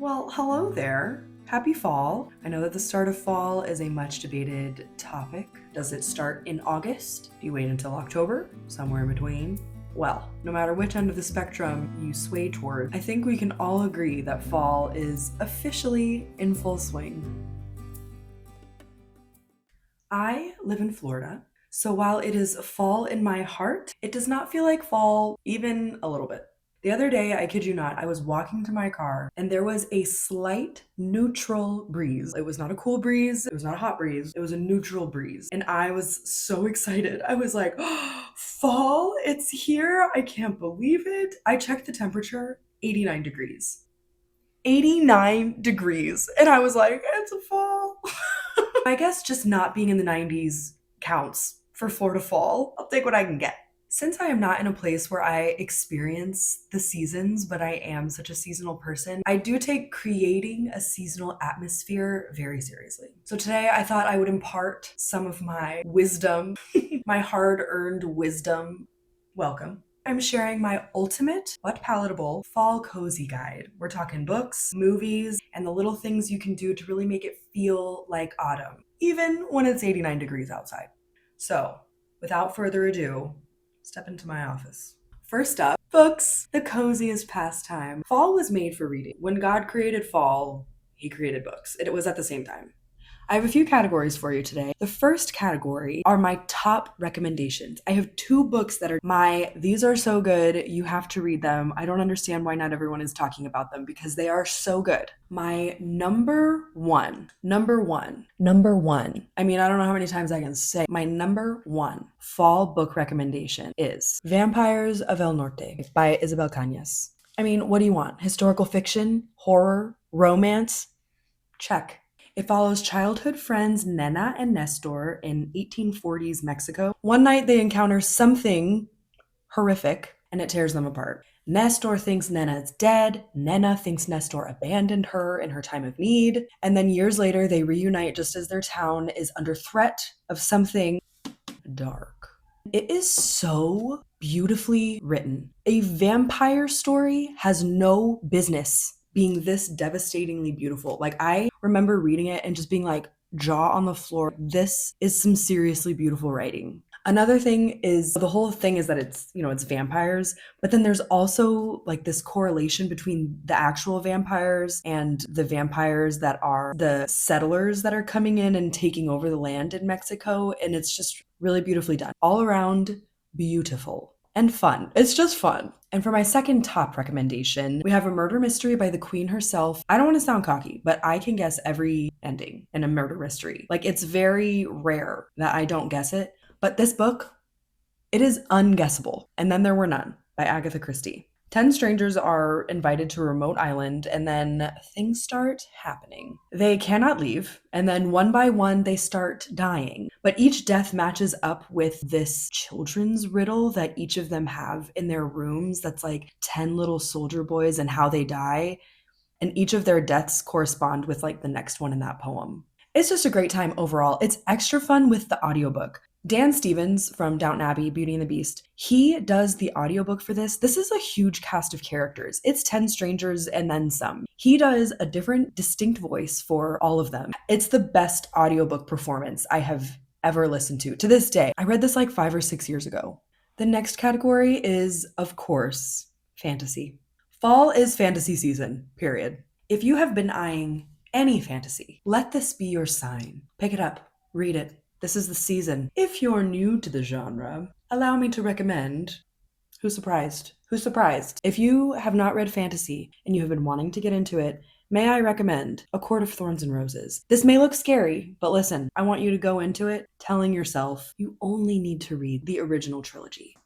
Well, hello there. Happy fall. I know that the start of fall is a much debated topic. Does it start in August? Do you wait until October? Somewhere in between? Well, no matter which end of the spectrum you sway toward, I think we can all agree that fall is officially in full swing. I live in Florida, so while it is fall in my heart, it does not feel like fall even a little bit. The other day, I kid you not, I was walking to my car and there was a slight neutral breeze. It was not a cool breeze, it was not a hot breeze, it was a neutral breeze. And I was so excited. I was like, oh, fall, it's here. I can't believe it. I checked the temperature, 89 degrees. 89 degrees. And I was like, it's a fall. I guess just not being in the 90s counts for Florida fall. I'll take what I can get. Since I am not in a place where I experience the seasons, but I am such a seasonal person, I do take creating a seasonal atmosphere very seriously. So today I thought I would impart some of my wisdom, my hard-earned wisdom. Welcome. I'm sharing my ultimate but palatable fall cozy guide. We're talking books, movies, and the little things you can do to really make it feel like autumn, even when it's 89 degrees outside. So, without further ado, step into my office. First up, books, the coziest pastime. Fall was made for reading. When God created fall, he created books. It was at the same time. I have a few categories for you today. The first category are my top recommendations. I have two books that are these are so good, you have to read them. I don't understand why not everyone is talking about them because they are so good. My number one. I mean, I don't know how many times I can say my number one fall book recommendation is Vampires of El Norte by Isabel Cañas. I mean, what do you want? Historical fiction, horror, romance? Check. It follows childhood friends Nena and Nestor in 1840s Mexico. One night they encounter something horrific and it tears them apart. Nestor thinks Nena is dead. Nena thinks Nestor abandoned her in her time of need. And then years later they reunite just as their town is under threat of something dark. It is so beautifully written. A vampire story has no business being this devastatingly beautiful. Like, I remember reading it and just being like, jaw on the floor. This is some seriously beautiful writing. Another thing is the whole thing is that it's vampires, but then there's also like this correlation between the actual vampires and the vampires that are the settlers that are coming in and taking over the land in Mexico. And it's just really beautifully done. All around beautiful. And fun. It's just fun. And for my second top recommendation, we have a murder mystery by the queen herself. I don't want to sound cocky, but I can guess every ending in a murder mystery. Like, it's very rare that I don't guess it. But this book, it is unguessable. And Then There Were None by Agatha Christie. 10 strangers are invited to a remote island, and then things start happening. They cannot leave, and then one by one they start dying. But each death matches up with this children's riddle that each of them have in their rooms that's like 10 little soldier boys and how they die. And each of their deaths correspond with like the next one in that poem. It's just a great time overall. It's extra fun with the audiobook. Dan Stevens from Downton Abbey, Beauty and the Beast, he does the audiobook for this. This is a huge cast of characters. It's 10 strangers and then some. He does a different, distinct voice for all of them. It's the best audiobook performance I have ever listened to this day. I read this like 5 or 6 years ago. The next category is, of course, fantasy. Fall is fantasy season, period. If you have been eyeing any fantasy, let this be your sign. Pick it up, read it. This is the season. If you're new to the genre, allow me to recommend Who's Surprised? Who's Surprised? If you have not read fantasy and you have been wanting to get into it, may I recommend A Court of Thorns and Roses. This may look scary, but listen, I want you to go into it telling yourself you only need to read the original trilogy.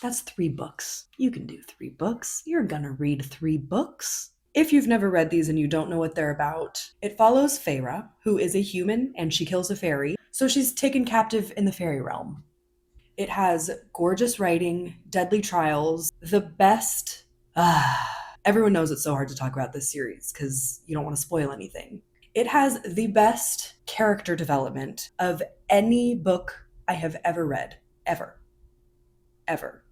That's 3 books. You can do 3 books. You're gonna read 3 books. If you've never read these and you don't know what they're about, it follows Feyre, who is a human and she kills a fairy, so she's taken captive in the fairy realm. It has gorgeous writing, deadly trials, the best... everyone knows it's so hard to talk about this series because you don't want to spoil anything. It has the best character development of any book I have ever read. Ever.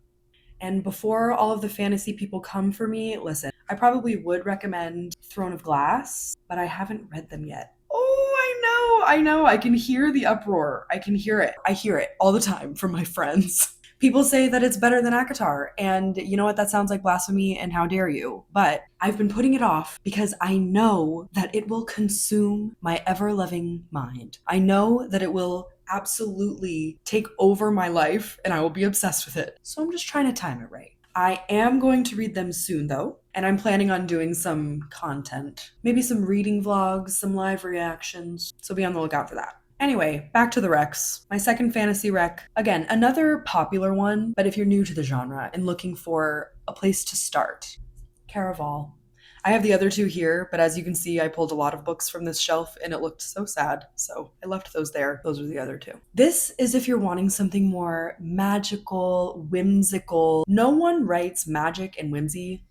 And before all of the fantasy people come for me, listen, I probably would recommend Throne of Glass, but I haven't read them yet. Oh, I know. I can hear the uproar. I can hear it. I hear it all the time from my friends. People say that it's better than Agatha, and you know what? That sounds like blasphemy, and how dare you. But I've been putting it off because I know that it will consume my ever-loving mind. I know that it will absolutely take over my life, and I will be obsessed with it. So I'm just trying to time it right. I am going to read them soon, though, and I'm planning on doing some content. Maybe some reading vlogs, some live reactions, so be on the lookout for that. Anyway, back to the recs. My second fantasy rec, again, another popular one, but if you're new to the genre and looking for a place to start, Caraval. I have the other two here, but as you can see, I pulled a lot of books from this shelf and it looked so sad, so I left those there. Those are the other two. This is if you're wanting something more magical, whimsical. No one writes magic and whimsy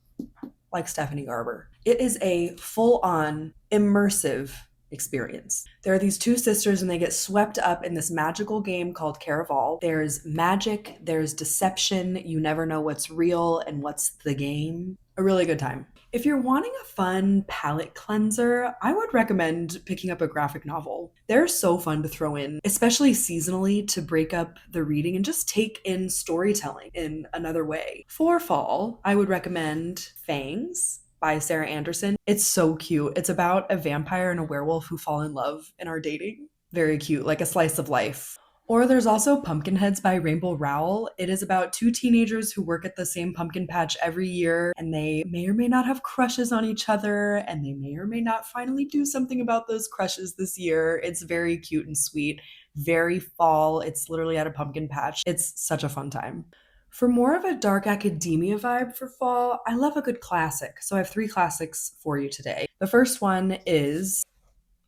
like Stephanie Garber. It is a full-on immersive experience. There are these two sisters and they get swept up in this magical game called Caraval. There's magic, there's deception, you never know what's real and what's the game. A really good time. If you're wanting a fun palette cleanser, I would recommend picking up a graphic novel. They're so fun to throw in, especially seasonally, to break up the reading and just take in storytelling in another way. For fall, I would recommend Fangs by Sarah Andersen. It's so cute. It's about a vampire and a werewolf who fall in love and are dating. Very cute, like a slice of life. Or there's also Pumpkinheads by Rowell. It is about two teenagers who work at the same pumpkin patch every year, and they may or may not have crushes on each other, and they may or may not finally do something about those crushes this year. It's very cute and sweet, very fall. It's literally at a pumpkin patch. It's such a fun time. For more of a dark academia vibe for fall, I love a good classic. So I have 3 classics for you today. The first one is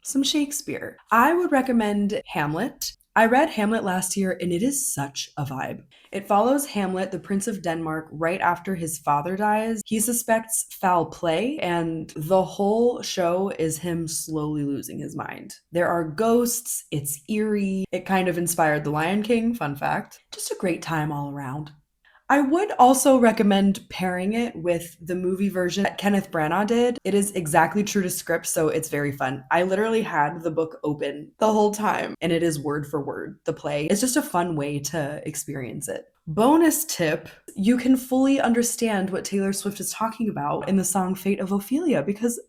some Shakespeare. I would recommend Hamlet. I read Hamlet last year and it is such a vibe. It follows Hamlet, the Prince of Denmark, right after his father dies. He suspects foul play and the whole show is him slowly losing his mind. There are ghosts, it's eerie. It kind of inspired The Lion King, fun fact. Just a great time all around. I would also recommend pairing it with the movie version that Kenneth Branagh did. It is exactly true to script, so it's very fun. I literally had the book open the whole time, and it is word for word, the play. It's just a fun way to experience it. Bonus tip, you can fully understand what Taylor Swift is talking about in the song Fate of Ophelia, because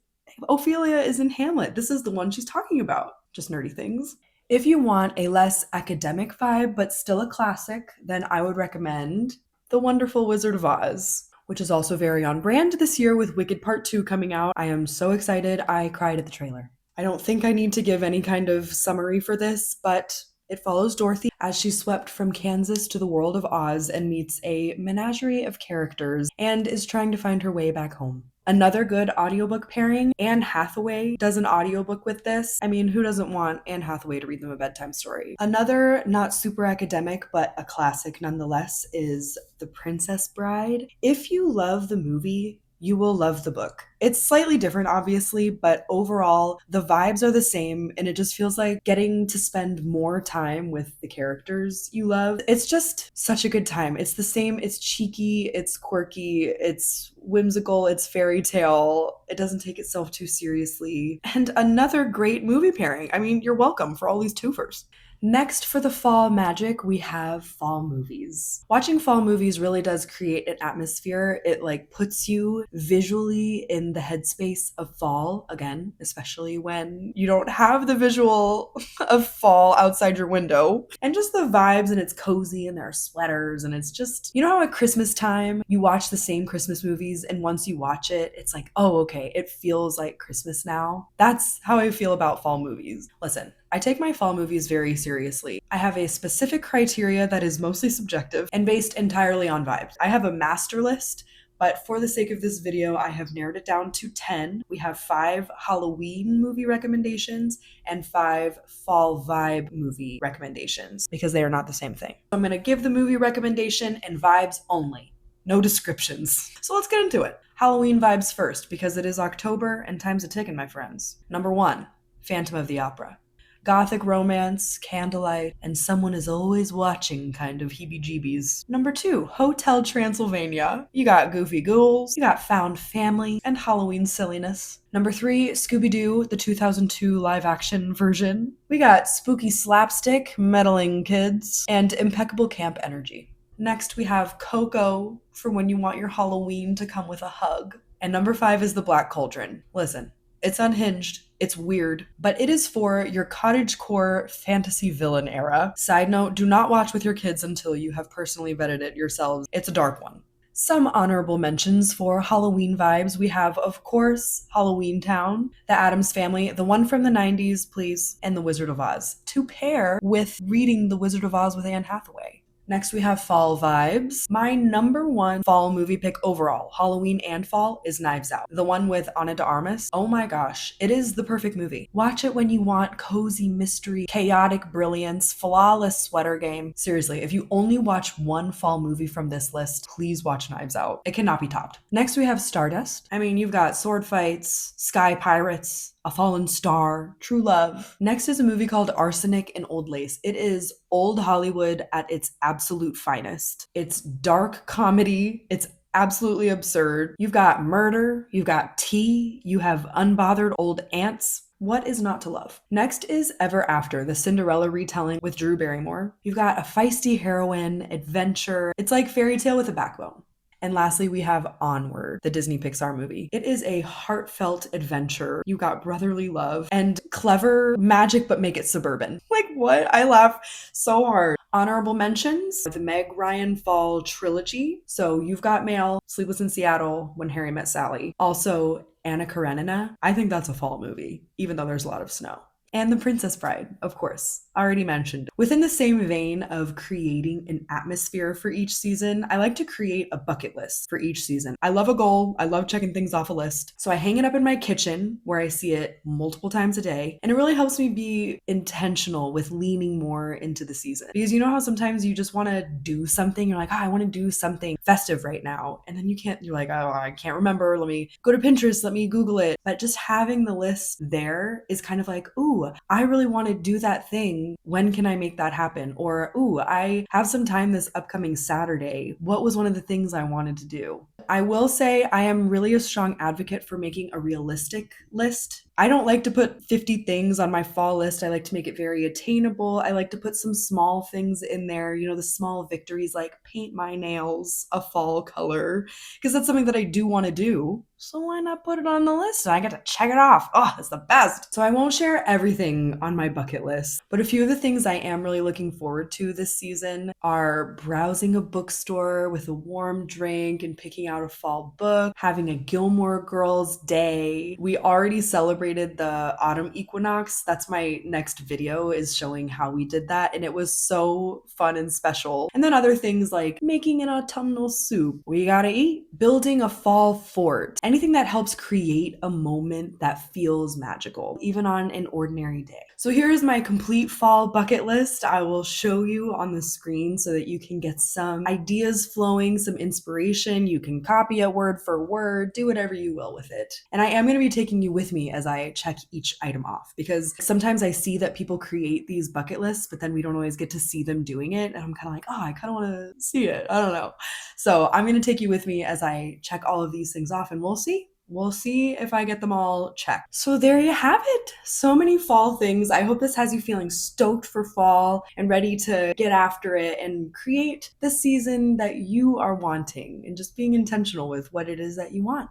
Ophelia is in Hamlet. This is the one she's talking about. Just nerdy things. If you want a less academic vibe, but still a classic, then I would recommend The Wonderful Wizard of Oz, which is also very on brand this year with Wicked Part 2 coming out. I am so excited. I cried at the trailer. I don't think I need to give any kind of summary for this, but it follows Dorothy as she's swept from Kansas to the world of Oz and meets a menagerie of characters and is trying to find her way back home. Another good audiobook pairing, Anne Hathaway does an audiobook with this. I mean, who doesn't want Anne Hathaway to read them a bedtime story? Another not super academic, but a classic nonetheless, is The Princess Bride. If you love the movie, you will love the book. It's slightly different, obviously, but overall, the vibes are the same, and it just feels like getting to spend more time with the characters you love. It's just such a good time. It's the same, it's cheeky, it's quirky, it's whimsical, it's fairy tale. It doesn't take itself too seriously. And another great movie pairing. I mean, you're welcome for all these twofers. Next, for the fall magic, we have fall movies. Watching fall movies really does create an atmosphere. It puts you visually in the headspace of fall, again, especially when you don't have the visual of fall outside your window. And just the vibes, and it's cozy and there are sweaters and it's just, you know how at Christmas time you watch the same Christmas movies and once you watch it, it's like, oh, okay, it feels like Christmas now. That's how I feel about fall movies. Listen, I take my fall movies very seriously. I have a specific criteria that is mostly subjective and based entirely on vibes. I have a master list, but for the sake of this video, I have narrowed it down to 10. We have 5 Halloween movie recommendations and 5 fall vibe movie recommendations because they are not the same thing. I'm going to give the movie recommendation and vibes only. No descriptions. So let's get into it. Halloween vibes first because it is October and time's a ticking, my friends. Number 1, Phantom of the Opera. Gothic romance, candlelight, and someone is always watching kind of heebie-jeebies. Number 2, Hotel Transylvania. You got goofy ghouls, you got found family, and Halloween silliness. Number 3, Scooby Doo, the 2002 live-action version. We got spooky slapstick, meddling kids, and impeccable camp energy. Next, we have Coco, for when you want your Halloween to come with a hug. And number 5 is the Black Cauldron. Listen, it's unhinged, it's weird, but it is for your cottagecore fantasy villain era. Side note, do not watch with your kids until you have personally vetted it yourselves. It's a dark one. Some honorable mentions for Halloween vibes. We have, of course, Halloweentown, the Addams Family, the one from the 90s, please, and The Wizard of Oz, to pair with reading The Wizard of Oz with Anne Hathaway. Next, we have fall vibes. My number 1 fall movie pick overall, Halloween and fall, is Knives Out. The one with Ana de Armas. Oh my gosh, it is the perfect movie. Watch it when you want cozy mystery, chaotic brilliance, flawless sweater game. Seriously, if you only watch one fall movie from this list, please watch Knives Out. It cannot be topped. Next, we have Stardust. I mean, you've got sword fights, sky pirates, a fallen star, true love. Next is a movie called Arsenic and Old Lace. It is old Hollywood at its absolute finest. It's dark comedy. It's absolutely absurd. You've got murder, you've got tea, you have unbothered old aunts. What is not to love? Next is Ever After, the Cinderella retelling with Drew Barrymore. You've got a feisty heroine, adventure. It's like fairy tale with a backbone. And lastly, we have Onward, the Disney Pixar movie. It is a heartfelt adventure. You got brotherly love and clever magic, but make it suburban. Like what? I laugh so hard. Honorable mentions, the Meg Ryan Fall trilogy. So You've Got Mail, Sleepless in Seattle, When Harry Met Sally. Also, Anna Karenina. I think that's a fall movie, even though there's a lot of snow. And The Princess Bride, of course, already mentioned. Within the same vein of creating an atmosphere for each season, I like to create a bucket list for each season. I love a goal. I love checking things off a list. So I hang it up in my kitchen where I see it multiple times a day. And it really helps me be intentional with leaning more into the season. Because you know how sometimes you just want to do something. You're like, oh, I want to do something festive right now. And then you're like, oh, I can't remember. Let me go to Pinterest. Let me Google it. But just having the list there is kind of like, ooh, I really want to do that thing. When can I make that happen? Or, ooh, I have some time this upcoming Saturday. What was one of the things I wanted to do? I will say I am really a strong advocate for making a realistic list. I don't like to put 50 things on my fall list. I like to make it very attainable. I like to put some small things in there, the small victories like paint my nails a fall color, because that's something that I do want to do. So why not put it on the list? And I get to check it off. Oh, it's the best. So I won't share everything on my bucket list, but a few of the things I am really looking forward to this season are browsing a bookstore with a warm drink and picking out a fall book, having a Gilmore Girls day. We already celebrated the autumn equinox. That's my next video, is showing how we did that. And it was so fun and special. And then other things like making an autumnal soup. We gotta eat. Building a fall fort. Anything that helps create a moment that feels magical, even on an ordinary day. So here's my complete fall bucket list. I will show you on the screen so that you can get some ideas flowing, some inspiration. You can copy it word for word, do whatever you will with it. And I am going to be taking you with me as I check each item off, because sometimes I see that people create these bucket lists, but then we don't always get to see them doing it. And I'm kind of like, oh, I kind of want to see it. I don't know. So I'm going to take you with me as I check all of these things off, and we'll see. We'll see if I get them all checked. So there you have it. So many fall things. I hope this has you feeling stoked for fall and ready to get after it and create the season that you are wanting, and just being intentional with what it is that you want.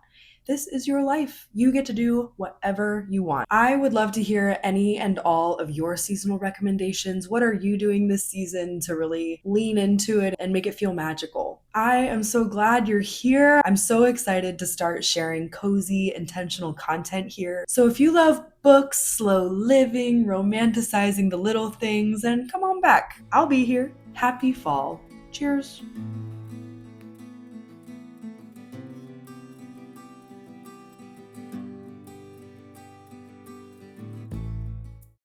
This is your life. You get to do whatever you want. I would love to hear any and all of your seasonal recommendations. What are you doing this season to really lean into it and make it feel magical? I am so glad you're here. I'm so excited to start sharing cozy, intentional content here. So if you love books, slow living, romanticizing the little things, then come on back. I'll be here. Happy fall. Cheers.